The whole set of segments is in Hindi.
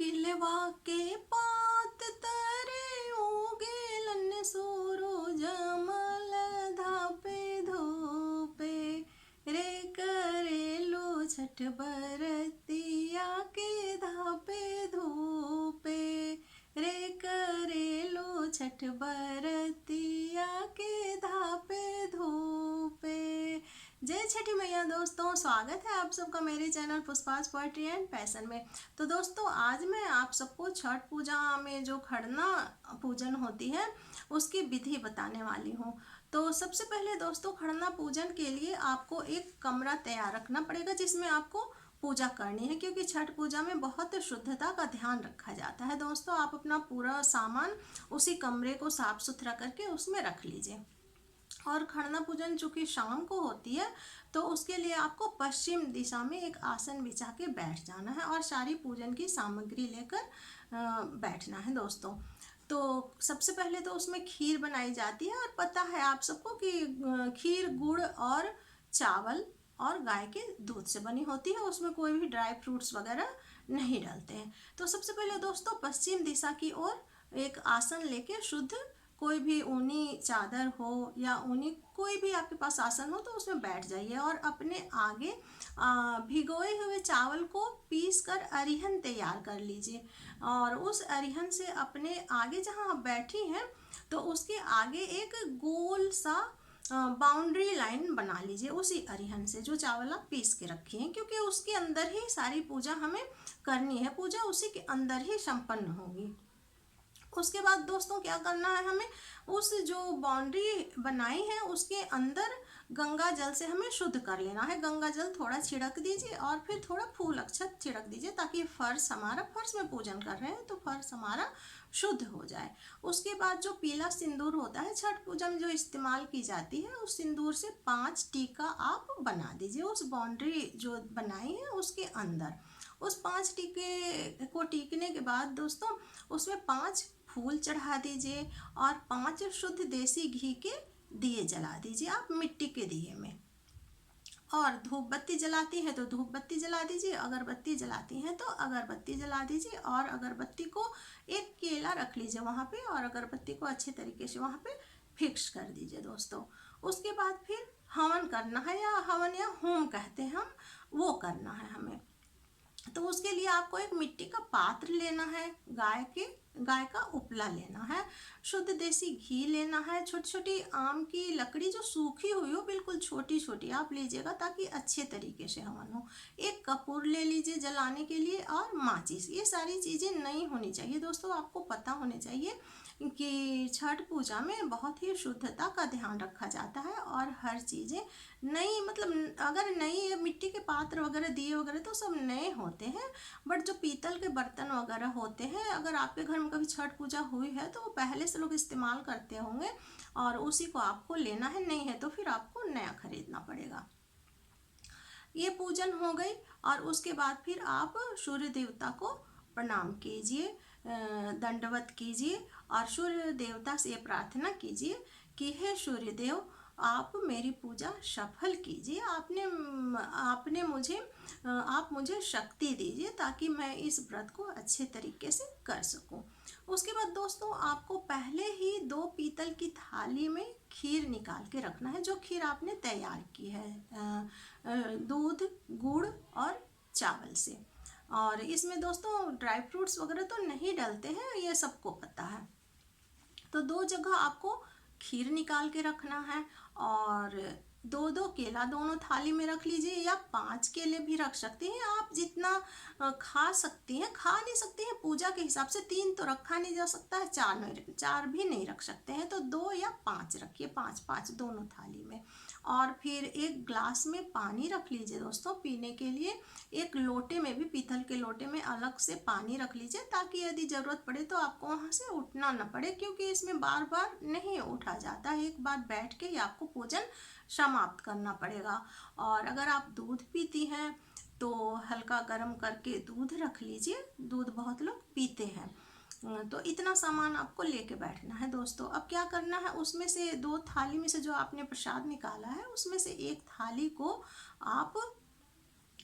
खिलवा के पात तरे उगेलन सूरज मल धापे धूपे रे करेलो छठ बरतिया के धापे धूपे रे करेलो छठ बरतिया के धापे धूपे। जय छठी मैया दोस्तों, स्वागत है आप सबका मेरे चैनल पुष्पाज पोएट्री एंड पैशन में। तो दोस्तों आज मैं आप सबको छठ पूजा में जो खरना पूजन होती है उसकी विधि बताने वाली हूँ। तो सबसे पहले दोस्तों खरना पूजन के लिए आपको एक कमरा तैयार रखना पड़ेगा जिसमें आपको पूजा करनी है, क्योंकि छठ पूजा में बहुत शुद्धता का ध्यान रखा जाता है। दोस्तों आप अपना पूरा सामान उसी कमरे को साफ सुथरा करके उसमें रख लीजिए। और खरना पूजन चूँकि शाम को होती है तो उसके लिए आपको पश्चिम दिशा में एक आसन बिछा के बैठ जाना है और सारी पूजन की सामग्री लेकर बैठना है दोस्तों। तो सबसे पहले तो उसमें खीर बनाई जाती है और पता है आप सबको कि खीर गुड़ और चावल और गाय के दूध से बनी होती है, उसमें कोई भी ड्राई फ्रूट्स वगैरह नहीं डालते हैं। तो सबसे पहले दोस्तों पश्चिम दिशा की ओर एक आसन लेके शुद्ध कोई भी ऊनी चादर हो या ऊनी कोई भी आपके पास आसन हो तो उसमें बैठ जाइए और अपने आगे भिगोए हुए चावल को पीस कर अरिहन तैयार कर लीजिए। और उस अरिहन से अपने आगे जहाँ आप बैठी हैं तो उसके आगे एक गोल सा बाउंड्री लाइन बना लीजिए उसी अरिहन से जो चावल आप पीस के रखी हैं, क्योंकि उसके अंदर ही सारी पूजा हमें करनी है, पूजा उसी के अंदर ही संपन्न होगी। उसके बाद दोस्तों क्या करना है, हमें उस जो बाउंड्री बनाई है उसके अंदर गंगा जल से हमें शुद्ध कर लेना है। गंगा जल थोड़ा छिड़क दीजिए और फिर थोड़ा फूल अक्षत छिड़क दीजिए ताकि फर्श में पूजन कर रहे हैं तो फर्श हमारा शुद्ध हो जाए। उसके बाद जो पीला सिंदूर होता है छठ पूजा में जो इस्तेमाल की जाती है उस सिंदूर से 5 टीका आप बना दीजिए उस बाउंड्री जो बनाई है उसके अंदर। उस 5 टीके को टीकने के बाद दोस्तों उसमें 5 फूल चढ़ा दीजिए और 5 शुद्ध देसी घी के दिए जला दीजिए आप मिट्टी के दिए में। और धूप बत्ती जलाती हैं तो धूप बत्ती जला दीजिए, अगरबत्ती जलाती हैं तो अगरबत्ती जला दीजिए और अगरबत्ती को एक केला रख लीजिए वहाँ पे और अगरबत्ती को अच्छे तरीके से वहाँ पे फिक्स कर दीजिए दोस्तों। उसके बाद फिर हवन करना है या हवन या होम कहते हैं हम, वो करना है हमें। तो उसके लिए आपको एक मिट्टी का पात्र लेना है, गाय का उपला लेना है, शुद्ध देसी घी लेना है, छोटी छोटी आम की लकड़ी जो सूखी हुई हो बिल्कुल छोटी छोटी आप लीजिएगा ताकि अच्छे तरीके से हवन हो। एक कपूर ले लीजिए जलाने के लिए और माचिस। ये सारी चीज़ें नहीं होनी चाहिए दोस्तों, आपको पता होने चाहिए कि छठ पूजा में बहुत ही शुद्धता का ध्यान रखा जाता है और हर चीज़ें नई, मतलब अगर नई मिट्टी के पात्र वगैरह दिए वगैरह तो सब नए होते हैं, बट जो पीतल के बर्तन वगैरह होते हैं अगर आपके घर में कभी छठ पूजा हुई है तो वो पहले से लोग इस्तेमाल करते होंगे और उसी को आपको लेना है, नहीं है तो फिर आपको नया खरीदना पड़ेगा। ये पूजन हो गई और उसके बाद फिर आप सूर्य देवता को प्रणाम कीजिए, दंडवत कीजिए और सूर्य देवता से ये प्रार्थना कीजिए कि हे सूर्य देव आप मेरी पूजा सफल कीजिए, आप मुझे शक्ति दीजिए ताकि मैं इस व्रत को अच्छे तरीके से कर सकूं। उसके बाद दोस्तों आपको पहले ही 2 पीतल की थाली में खीर निकाल के रखना है, जो खीर आपने तैयार की है दूध गुड़ और चावल से। और इसमें दोस्तों ड्राई फ्रूट्स वगैरह तो नहीं डलते हैं, ये सबको पता है। तो 2 जगह आपको खीर निकाल के रखना है और 2 केला दोनों थाली में रख लीजिए या 5 केले भी रख सकती हैं आप, जितना खा सकती हैं। खा नहीं सकती हैं पूजा के हिसाब से, 3 तो रखा नहीं जा सकता है, 4 भी नहीं रख सकते हैं, तो 2 या 5 रखिए, 5 दोनों थाली में। और फिर एक ग्लास में पानी रख लीजिए दोस्तों पीने के लिए। एक लोटे में भी, पीतल के लोटे में अलग से पानी रख लीजिए ताकि यदि ज़रूरत पड़े तो आपको वहाँ से उठना न पड़े, क्योंकि इसमें बार बार नहीं उठा जाता है, एक बार बैठ के ही आपको पूजन समाप्त करना पड़ेगा। और अगर आप दूध पीती हैं तो हल्का गर्म करके दूध रख लीजिए, दूध बहुत लोग पीते हैं। तो इतना सामान आपको लेके बैठना है दोस्तों। अब क्या करना है, उसमें से 2 थाली में से जो आपने प्रसाद निकाला है उसमें से एक थाली को आप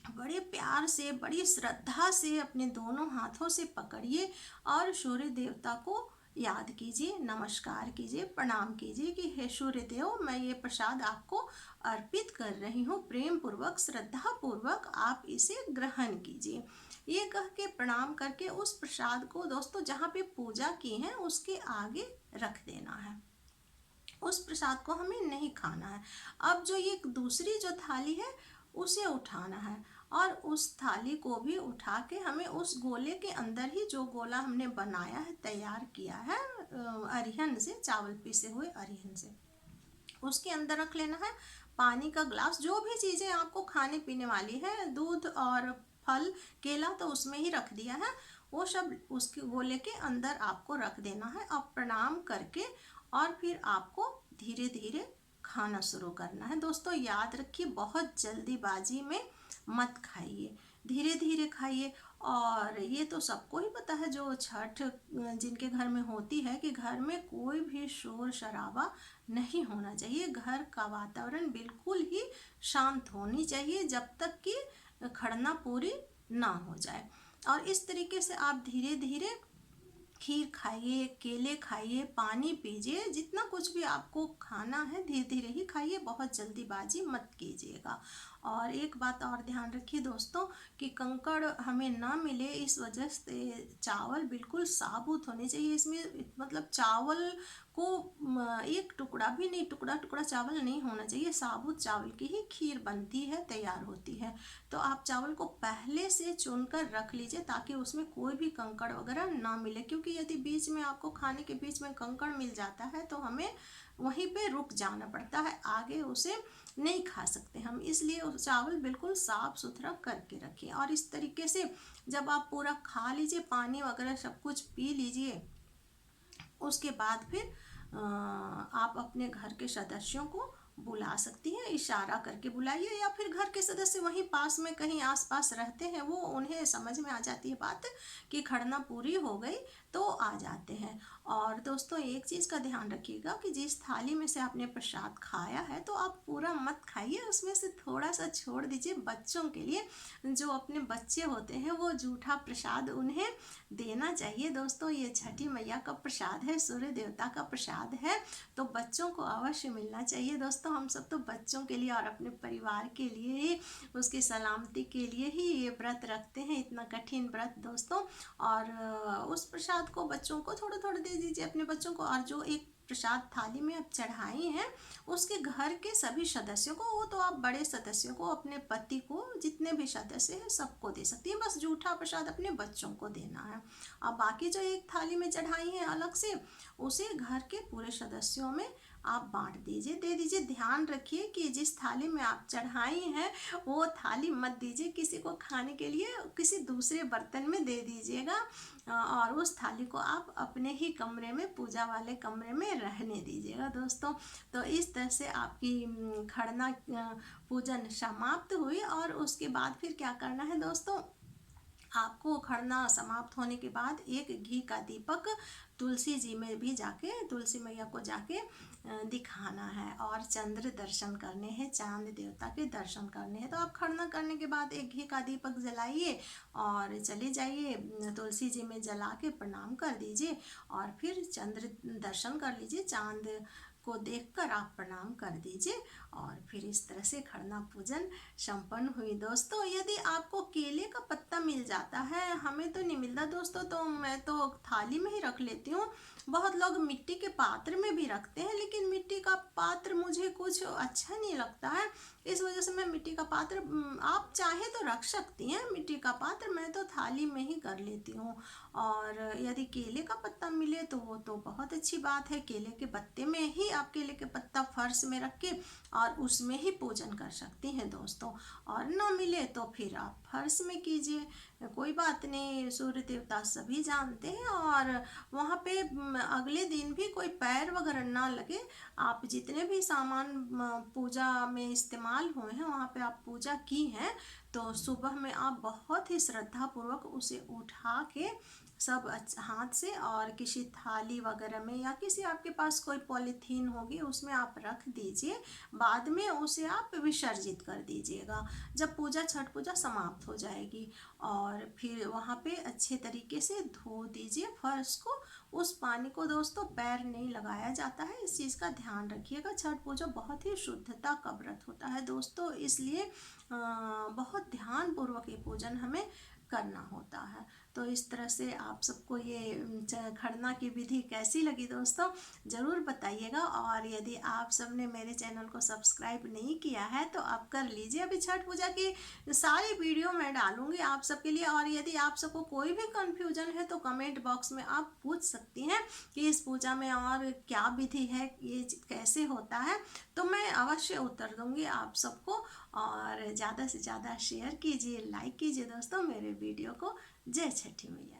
बड़े प्यार से, बड़ी श्रद्धा से अपने दोनों हाथों से पकड़िए और सूर्य देवता को याद कीजिए, नमस्कार कीजिए, प्रणाम कीजिए कि हे सूर्य देव, मैं ये प्रसाद आपको अर्पित कर रही हूँ, प्रेम पूर्वक, श्रद्धा पूर्वक आप इसे ग्रहण कीजिए। ये कह के प्रणाम करके उस प्रसाद को दोस्तों जहाँ पे पूजा की है उसके आगे रख देना है। उस प्रसाद को हमें नहीं खाना है। अब जो ये दूसरी जो थाली है उसे उठाना है, और उस थाली को भी उठा के हमें उस गोले के अंदर ही, जो गोला हमने बनाया है, तैयार किया है अरिहन से, चावल पीसे हुए अरिहन से, उसके अंदर रख लेना है। पानी का ग्लास, जो भी चीज़ें आपको खाने पीने वाली है, दूध और फल, केला तो उसमें ही रख दिया है, वो सब उसके गोले के अंदर आपको रख देना है। अब प्रणाम करके और फिर आपको धीरे धीरे खाना शुरू करना है। दोस्तों याद रखिए, बहुत जल्दीबाजी में मत खाइए, धीरे धीरे खाइए। और ये तो सबको ही पता है जो छठ जिनके घर में होती है, कि घर में कोई भी शोर शराबा नहीं होना चाहिए, घर का वातावरण बिल्कुल ही शांत होनी चाहिए जब तक कि खड़ना पूरी ना हो जाए। और इस तरीके से आप धीरे धीरे खीर खाइए, केले खाइए, पानी पीजिए, जितना कुछ भी आपको खाना है धीरे धीरे ही खाइए, बहुत जल्दीबाजी मत कीजिएगा। और एक बात और ध्यान रखिए दोस्तों, कि कंकड़ हमें ना मिले इस वजह से चावल बिल्कुल साबुत होने चाहिए। इसमें मतलब चावल को एक टुकड़ा भी नहीं, टुकड़ा टुकड़ा चावल नहीं होना चाहिए, साबुत चावल की ही खीर बनती है, तैयार होती है। तो आप चावल को पहले से चुनकर रख लीजिए ताकि उसमें कोई भी कंकड़ वगैरह ना मिले, क्योंकि यदि बीच में आपको खाने के बीच में कंकड़ मिल जाता है तो हमें वहीं पे रुक जाना पड़ता है, आगे उसे नहीं खा सकते हम। इसलिए चावल बिल्कुल साफ सुथरा करके रखिए। और इस तरीके से जब आप पूरा खा लीजिए, पानी वगैरह सब कुछ पी लीजिए, उसके बाद फिर आप अपने घर के सदस्यों को बुला सकती हैं, इशारा करके बुलाइए, या फिर घर के सदस्य वहीं पास में कहीं आसपास रहते हैं, वो उन्हें समझ में आ जाती है बात कि खड़ना पूरी हो गई, तो आ जाते हैं। और दोस्तों एक चीज़ का ध्यान रखिएगा कि जिस थाली में से आपने प्रसाद खाया है तो आप पूरा मत खाइए, उसमें से थोड़ा सा छोड़ दीजिए बच्चों के लिए। जो अपने बच्चे होते हैं वो जूठा प्रसाद उन्हें देना चाहिए। दोस्तों ये छठी मैया का प्रसाद है, सूर्य देवता का प्रसाद है, तो बच्चों को अवश्य मिलना चाहिए। दोस्तों हम सब तो बच्चों के लिए और अपने परिवार के लिए ही, उसकी सलामती के लिए ही ये व्रत रखते हैं, इतना कठिन व्रत दोस्तों। और उस प्रसाद को बच्चों को थोड़ा थोड़ा दे दीजिए, अपने बच्चों को। और जो एक प्रसाद थाली में आप चढ़ाई हैं उसके घर के सभी सदस्यों को, वो तो आप बड़े सदस्यों को, अपने पति को, जितने भी सदस्य हैं सबको दे सकती हैं, बस जूठा प्रसाद अपने बच्चों को देना है। अब बाकी जो एक थाली में चढ़ाई है अलग से, उसे घर के पूरे सदस्यों में आप बांट दीजिए, दे दीजिए। ध्यान रखिए कि जिस थाली में आप चढ़ाई हैं वो थाली मत दीजिए किसी को खाने के लिए, किसी दूसरे बर्तन में दे दीजिएगा, और उस थाली को आप अपने ही कमरे में, पूजा वाले कमरे में रहने दीजिएगा दोस्तों। तो इस तरह से आपकी खरना पूजन समाप्त हुई। और उसके बाद फिर क्या करना है दोस्तों, आपको खरना समाप्त होने के बाद एक घी का दीपक तुलसी जी में भी जाके, तुलसी मैया को जाके दिखाना है, और चंद्र दर्शन करने हैं, चांद देवता के दर्शन करने हैं। तो आप खरना करने के बाद एक घी का दीपक जलाइए और चले जाइए तुलसी जी में, जला के प्रणाम कर दीजिए, और फिर चंद्र दर्शन कर लीजिए, चांद को देखकर आप प्रणाम कर दीजिए। और फिर इस तरह से खरना पूजन संपन्न हुई दोस्तों। यदि आपको केले का पत्ता मिल जाता है, हमें तो नहीं मिलता दोस्तों, तो मैं तो थाली में ही रख लेती हूँ। बहुत लोग मिट्टी के पात्र में भी रखते हैं, लेकिन मिट्टी का पात्र मुझे कुछ अच्छा नहीं लगता है, इस वजह से मैं मिट्टी का पात्र, आप चाहे तो रख सकती हैं मिट्टी का पात्र, मैं तो थाली में ही कर लेती हूँ। और यदि केले का पत्ता मिले तो वो तो बहुत अच्छी बात है, केले के पत्ते में ही आप केले के पत्ता फर्श में रख के और उसमें ही पूजन कर सकती हैं दोस्तों। और ना मिले तो फिर आप फर्श में कीजिए, कोई बात नहीं, सूर्य देवता सभी जानते हैं। और वहाँ पे अगले दिन भी कोई पैर वगैरह ना लगे, आप जितने भी सामान पूजा में इस्तेमाल हुए हैं वहाँ पे आप पूजा की हैं, तो सुबह में आप बहुत ही श्रद्धा पूर्वक उसे उठा के सब हाथ से और किसी थाली वगैरह में या किसी आपके पास कोई पॉलीथीन होगी उसमें आप रख दीजिए। बाद में उसे आप विसर्जित कर दीजिएगा जब पूजा छठ पूजा समाप्त हो जाएगी। और फिर वहाँ पे अच्छे तरीके से धो दीजिए फर्श को। उस पानी को दोस्तों पैर नहीं लगाया जाता है, इस चीज़ का ध्यान रखिएगा। छठ पूजा बहुत ही शुद्धता का व्रत होता है दोस्तों, इसलिए बहुत ध्यान पूर्वक ये पूजन हमें करना होता है। तो इस तरह से आप सबको ये खरना की विधि कैसी लगी दोस्तों ज़रूर बताइएगा। और यदि आप सब ने मेरे चैनल को सब्सक्राइब नहीं किया है तो आप कर लीजिए। अभी छठ पूजा की सारी वीडियो मैं डालूंगी आप सबके लिए। और यदि आप सबको कोई भी कंफ्यूजन है तो कमेंट बॉक्स में आप पूछ सकती हैं कि इस पूजा में और क्या विधि है, ये कैसे होता है, तो मैं अवश्य उत्तर दूंगी आप सबको। और ज़्यादा से ज़्यादा शेयर कीजिए, लाइक कीजिए दोस्तों मेरे वीडियो को। जय छठी मैया।